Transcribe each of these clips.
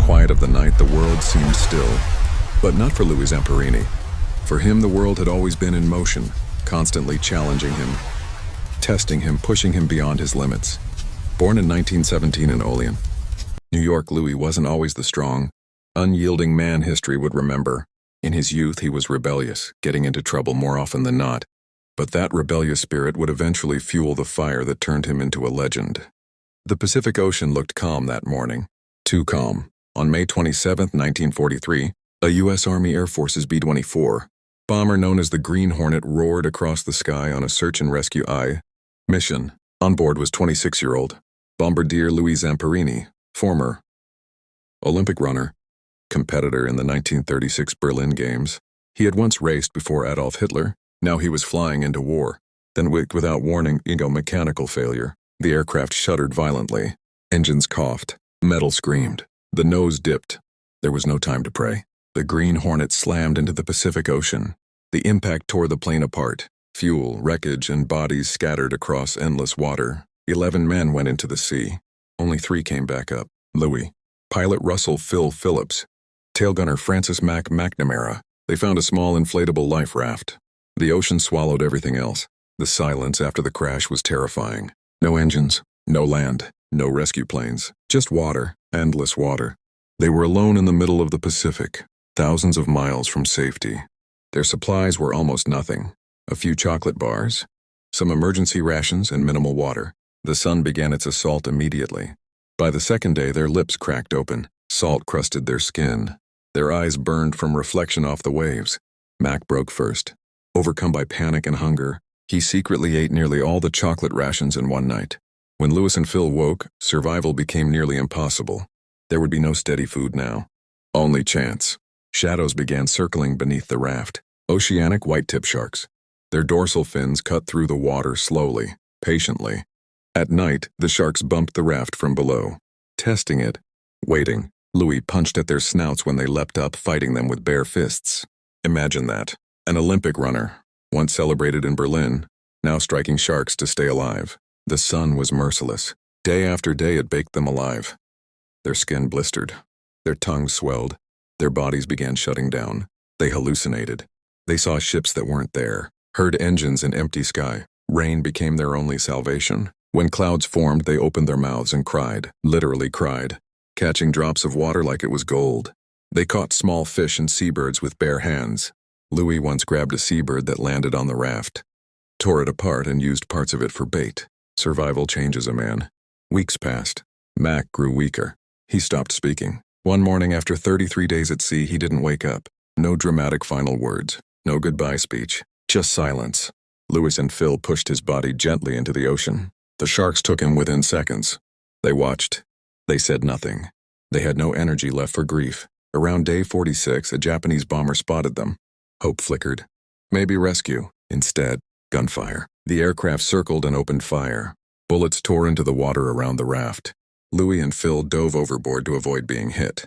quiet of the night, the world seemed still. But not for Louis Zamperini. For him, the world had always been in motion, constantly challenging him, testing him, pushing him beyond his limits. Born in 1917 in Olean, New York, Louis wasn't always the strong, unyielding man history would remember. In his youth, he was rebellious, getting into trouble more often than not. But that rebellious spirit would eventually fuel the fire that turned him into a legend. The Pacific Ocean looked calm that morning. Too calm. On May 27, 1943, a U.S. Army Air Force's B-24 bomber known as the Green Hornet roared across the sky on a search and rescue mission. On board was 26-year-old bombardier Louis Zamperini, former Olympic runner, competitor in the 1936 Berlin Games. He had once raced before Adolf Hitler. Now he was flying into war. Then, without warning, mechanical failure. The aircraft shuddered violently. Engines coughed. Metal screamed. The nose dipped. There was no time to pray. The Green Hornet slammed into the Pacific Ocean. The impact tore the plane apart. Fuel, wreckage, and bodies scattered across endless water. 11 men went into the sea. Only 3 came back up. Louis, pilot Russell Phil Phillips, tailgunner Francis McNamara. They found a small inflatable life raft. The ocean swallowed everything else. The silence after the crash was terrifying. No engines, no land, no rescue planes, just water, endless water. They were alone in the middle of the Pacific, thousands of miles from safety. Their supplies were almost nothing. A few chocolate bars, some emergency rations, and minimal water. The sun began its assault immediately. By the second day, their lips cracked open. Salt crusted their skin. Their eyes burned from reflection off the waves. Mac broke first. Overcome by panic and hunger, he secretly ate nearly all the chocolate rations in one night. When Louis and Phil woke, survival became nearly impossible. There would be no steady food now. Only chance. Shadows began circling beneath the raft. Oceanic white-tip sharks. Their dorsal fins cut through the water slowly, patiently. At night, the sharks bumped the raft from below. Testing it. Waiting. Louis punched at their snouts when they leapt up, fighting them with bare fists. Imagine that. An Olympic runner, once celebrated in Berlin, now striking sharks to stay alive. The sun was merciless. Day after day it baked them alive. Their skin blistered. Their tongues swelled. Their bodies began shutting down. They hallucinated. They saw ships that weren't there, heard engines in empty sky. Rain became their only salvation. When clouds formed, they opened their mouths and cried, literally cried, catching drops of water like it was gold. They caught small fish and seabirds with bare hands. Louis once grabbed a seabird that landed on the raft, tore it apart and used parts of it for bait. Survival changes a man. Weeks passed. Mac grew weaker. He stopped speaking. One morning after 33 days at sea, he didn't wake up. No dramatic final words. No goodbye speech. Just silence. Louis and Phil pushed his body gently into the ocean. The sharks took him within seconds. They watched. They said nothing. They had no energy left for grief. Around day 46, a Japanese bomber spotted them. Hope flickered. Maybe rescue. Instead, gunfire. The aircraft circled and opened fire. Bullets tore into the water around the raft. Louis and Phil dove overboard to avoid being hit,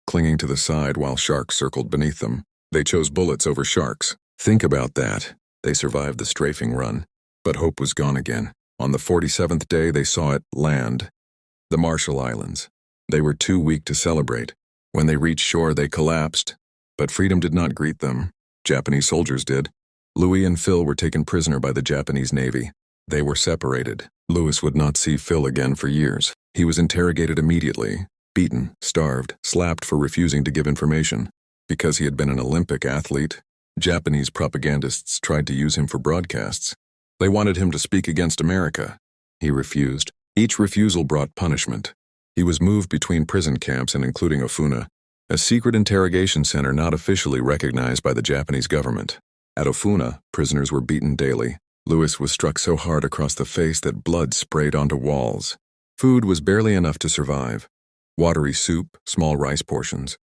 clinging to the side while sharks circled beneath them. They chose bullets over sharks. Think about that. They survived the strafing run. But hope was gone again. On the 47th day, they saw it land. The Marshall Islands. They were too weak to celebrate. When they reached shore, they collapsed. But freedom did not greet them. Japanese soldiers did. Louis and Phil were taken prisoner by the Japanese Navy. They were separated. Louis would not see Phil again for years. He was interrogated immediately, beaten, starved, slapped for refusing to give information. Because he had been an Olympic athlete, Japanese propagandists tried to use him for broadcasts. They wanted him to speak against America. He refused. Each refusal brought punishment. He was moved between prison camps and including Ofuna, a secret interrogation center not officially recognized by the Japanese government. At Ofuna, prisoners were beaten daily. Louis was struck so hard across the face that blood sprayed onto walls. Food was barely enough to survive. Watery soup, small rice portions.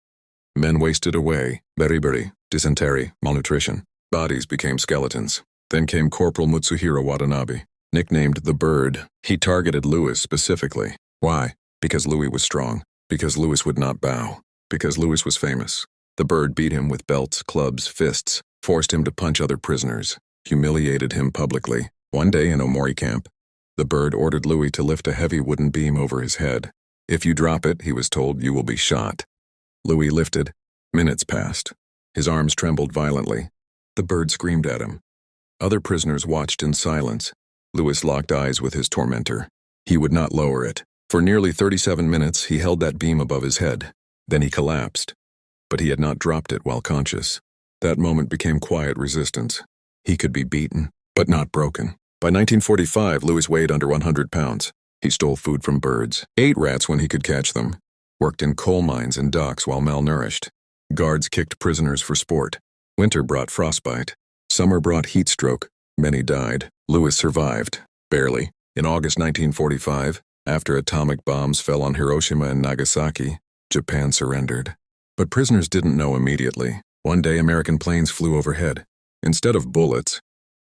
Men wasted away, beriberi, dysentery, malnutrition. Bodies became skeletons. Then came Corporal Mutsuhiro Watanabe, nicknamed the Bird. He targeted Louis specifically. Why? Because Louis was strong. Because Louis would not bow. Because Louis was famous. The Bird beat him with belts, clubs, fists, forced him to punch other prisoners, humiliated him publicly. One day in Omori camp, the Bird ordered Louis to lift a heavy wooden beam over his head. If you drop it, he was told, you will be shot. Louis lifted. Minutes passed. His arms trembled violently. The bird screamed at him. Other prisoners watched in silence. Louis locked eyes with his tormentor. He would not lower it. For nearly 37 minutes, he held that beam above his head. Then he collapsed. But he had not dropped it while conscious. That moment became quiet resistance. He could be beaten, but not broken. By 1945, Louis weighed under 100 pounds. He stole food from birds, ate rats when he could catch them, worked in coal mines and docks while malnourished. Guards kicked prisoners for sport. Winter brought frostbite. Summer brought heat stroke. Many died. Louis survived. Barely. In August 1945, after atomic bombs fell on Hiroshima and Nagasaki, Japan surrendered. But prisoners didn't know immediately. One day, American planes flew overhead. Instead of bullets,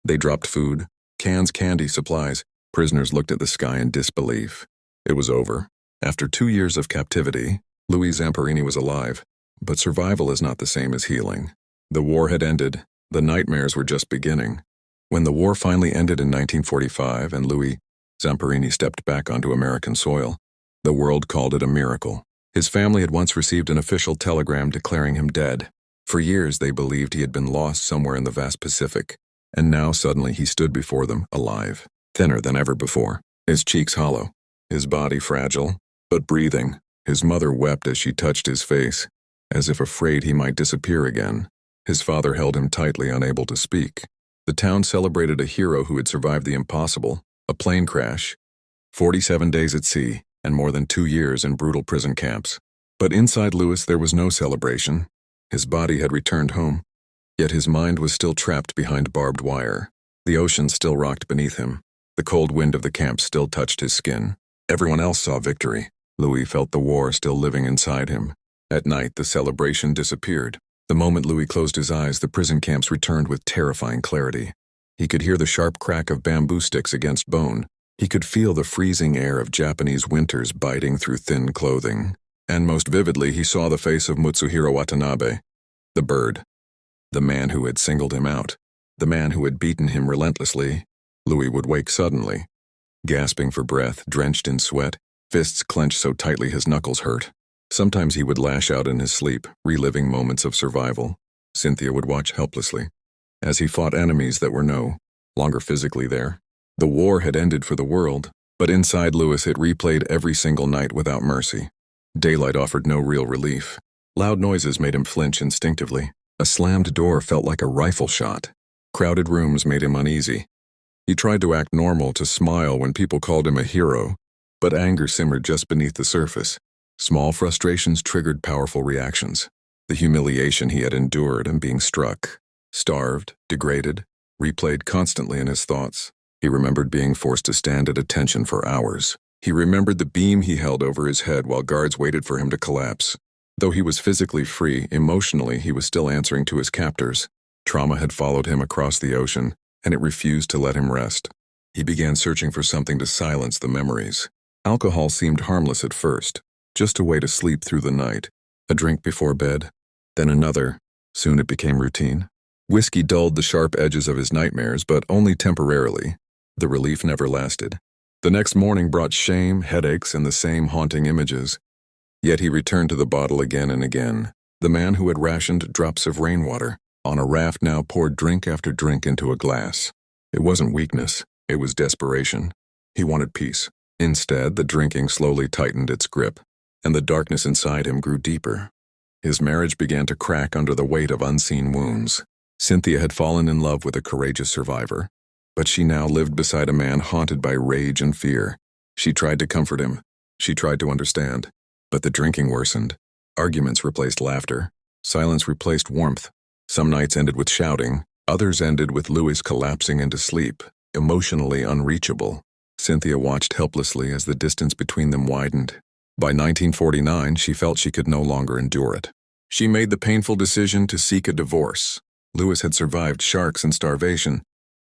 they dropped food, cans, candy, supplies. Prisoners looked at the sky in disbelief. It was over. After 2 years of captivity, Louis Zamperini was alive. But survival is not the same as healing. The war had ended. The nightmares were just beginning. When the war finally ended in 1945 and Louis Zamperini stepped back onto American soil, the world called it a miracle. His family had once received an official telegram declaring him dead. For years they believed he had been lost somewhere in the vast Pacific, and now suddenly he stood before them, alive, thinner than ever before, his cheeks hollow, his body fragile, but breathing. His mother wept as she touched his face, as if afraid he might disappear again. His father held him tightly, unable to speak. The town celebrated a hero who had survived the impossible, a plane crash, 47 days at sea, and more than 2 years in brutal prison camps. But inside Louis there was no celebration. His body had returned home, yet his mind was still trapped behind barbed wire. The ocean still rocked beneath him. The cold wind of the camp still touched his skin. Everyone else saw victory. Louis felt the war still living inside him. At night, the celebration disappeared. The moment Louis closed his eyes, the prison camps returned with terrifying clarity. He could hear the sharp crack of bamboo sticks against bone. He could feel the freezing air of Japanese winters biting through thin clothing. And most vividly, he saw the face of Mutsuhiro Watanabe, the bird, the man who had singled him out, the man who had beaten him relentlessly. Louis would wake suddenly, gasping for breath, drenched in sweat, fists clenched so tightly his knuckles hurt. Sometimes he would lash out in his sleep, reliving moments of survival. Cynthia would watch helplessly, as he fought enemies that were no longer physically there. The war had ended for the world, but inside Louis it replayed every single night without mercy. Daylight offered no real relief. Loud noises made him flinch instinctively. A slammed door felt like a rifle shot. Crowded rooms made him uneasy. He tried to act normal, to smile when people called him a hero, but anger simmered just beneath the surface. Small frustrations triggered powerful reactions. The humiliation he had endured and being struck, starved, degraded, replayed constantly in his thoughts. He remembered being forced to stand at attention for hours. He remembered the beam he held over his head while guards waited for him to collapse. Though he was physically free, emotionally he was still answering to his captors. Trauma had followed him across the ocean, and it refused to let him rest. He began searching for something to silence the memories. Alcohol seemed harmless at first, just a way to sleep through the night. A drink before bed, then another. Soon it became routine. Whiskey dulled the sharp edges of his nightmares, but only temporarily. The relief never lasted. The next morning brought shame, headaches, and the same haunting images. Yet he returned to the bottle again and again. The man who had rationed drops of rainwater on a raft now poured drink after drink into a glass. It wasn't weakness, it was desperation. He wanted peace. Instead, the drinking slowly tightened its grip, and the darkness inside him grew deeper. His marriage began to crack under the weight of unseen wounds. Cynthia had fallen in love with a courageous survivor, but she now lived beside a man haunted by rage and fear. She tried to comfort him. She tried to understand. But the drinking worsened. Arguments replaced laughter. Silence replaced warmth. Some nights ended with shouting. Others ended with Louis collapsing into sleep, emotionally unreachable. Cynthia watched helplessly as the distance between them widened. By 1949, she felt she could no longer endure it. She made the painful decision to seek a divorce. Louis had survived sharks and starvation,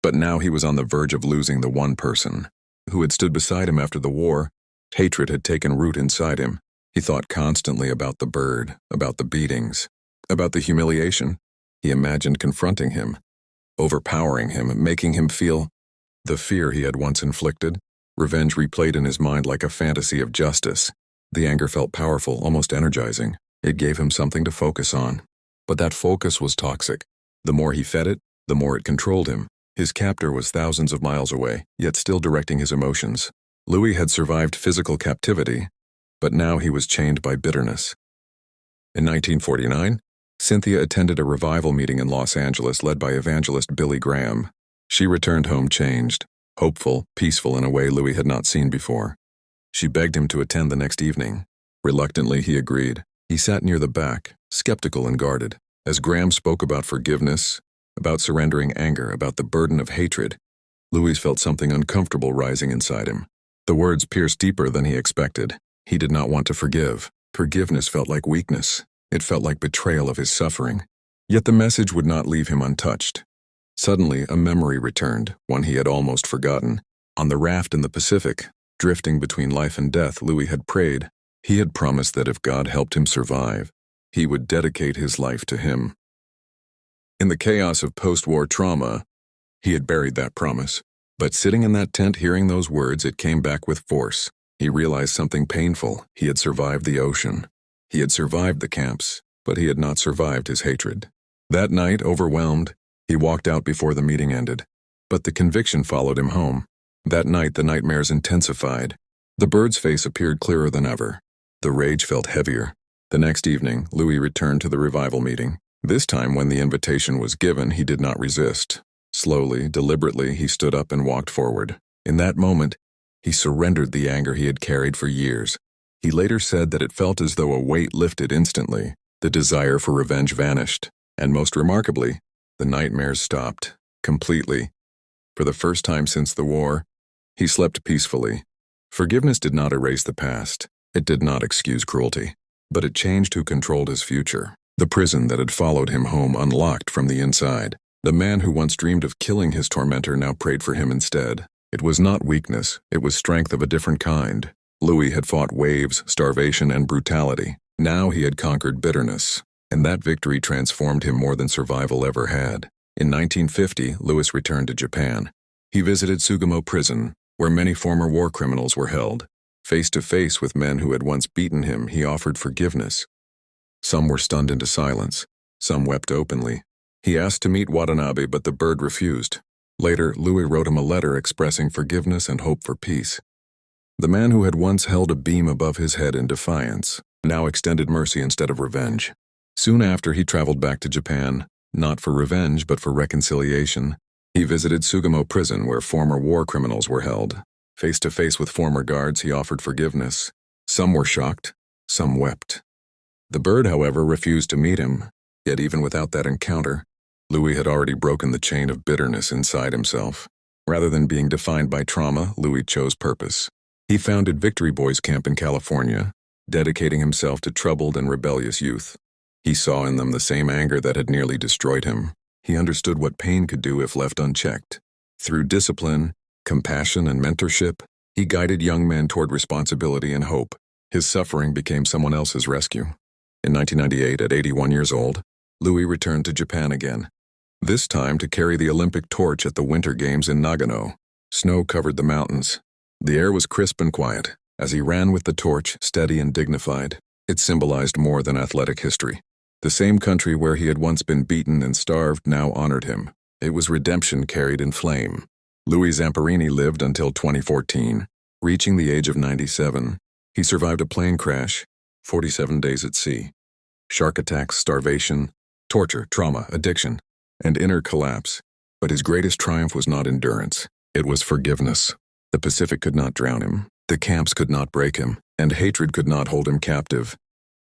but now he was on the verge of losing the one person who had stood beside him after the war. Hatred had taken root inside him. He thought constantly about the bird, about the beatings, about the humiliation. He imagined confronting him, overpowering him, making him feel the fear he had once inflicted. Revenge replayed in his mind like a fantasy of justice. The anger felt powerful, almost energizing. It gave him something to focus on. But that focus was toxic. The more he fed it, the more it controlled him. His captor was thousands of miles away, yet still directing his emotions. Louis had survived physical captivity, but now he was chained by bitterness. In 1949, Cynthia attended a revival meeting in Los Angeles led by evangelist Billy Graham. She returned home changed, hopeful, peaceful in a way Louis had not seen before. She begged him to attend the next evening. Reluctantly, he agreed. He sat near the back, skeptical and guarded. As Graham spoke about forgiveness, about surrendering anger, about the burden of hatred, Louis felt something uncomfortable rising inside him. The words pierced deeper than he expected. He did not want to forgive. Forgiveness felt like weakness. It felt like betrayal of his suffering. Yet the message would not leave him untouched. Suddenly, a memory returned, one he had almost forgotten. On the raft in the Pacific, drifting between life and death, Louis had prayed. He had promised that if God helped him survive, he would dedicate his life to him. In the chaos of post-war trauma, he had buried that promise. But sitting in that tent hearing those words, it came back with force. He realized something painful. He had survived the ocean. He had survived the camps, but he had not survived his hatred. That night, overwhelmed, he walked out before the meeting ended. But the conviction followed him home. That night, the nightmares intensified. The bird's face appeared clearer than ever. The rage felt heavier. The next evening, Louis returned to the revival meeting. This time, when the invitation was given, he did not resist. Slowly, deliberately, he stood up and walked forward. In that moment, he surrendered the anger he had carried for years. He later said that it felt as though a weight lifted instantly. The desire for revenge vanished. And most remarkably, the nightmares stopped. Completely. For the first time since the war, he slept peacefully. Forgiveness did not erase the past. It did not excuse cruelty. But it changed who controlled his future. The prison that had followed him home unlocked from the inside. The man who once dreamed of killing his tormentor now prayed for him instead. It was not weakness, it was strength of a different kind. Louis had fought waves, starvation, and brutality. Now he had conquered bitterness, and that victory transformed him more than survival ever had. In 1950, Louis returned to Japan. He visited Sugamo Prison, where many former war criminals were held. Face to face with men who had once beaten him, he offered forgiveness. Some were stunned into silence. Some wept openly. He asked to meet Watanabe, but the bird refused. Later, Louis wrote him a letter expressing forgiveness and hope for peace. The man who had once held a beam above his head in defiance now extended mercy instead of revenge. Soon after, he traveled back to Japan, not for revenge but for reconciliation. He visited Sugamo Prison, where former war criminals were held. Face to face with former guards, he offered forgiveness. Some were shocked, some wept. The bird, however, refused to meet him. Yet even without that encounter, Louis had already broken the chain of bitterness inside himself. Rather than being defined by trauma, Louis chose purpose. He founded Victory Boys Camp in California, dedicating himself to troubled and rebellious youth. He saw in them the same anger that had nearly destroyed him. He understood what pain could do if left unchecked. Through discipline, compassion, and mentorship, he guided young men toward responsibility and hope. His suffering became someone else's rescue. In 1998, at 81 years old, Louis returned to Japan again. This time to carry the Olympic torch at the Winter Games in Nagano. Snow covered the mountains. The air was crisp and quiet. As he ran with the torch, steady and dignified, it symbolized more than athletic history. The same country where he had once been beaten and starved now honored him. It was redemption carried in flame. Louis Zamperini lived until 2014. Reaching the age of 97, he survived a plane crash, 47 days at sea. Shark attacks, starvation, torture, trauma, addiction, and inner collapse. But his greatest triumph was not endurance. It was forgiveness. The Pacific could not drown him. The camps could not break him. And hatred could not hold him captive.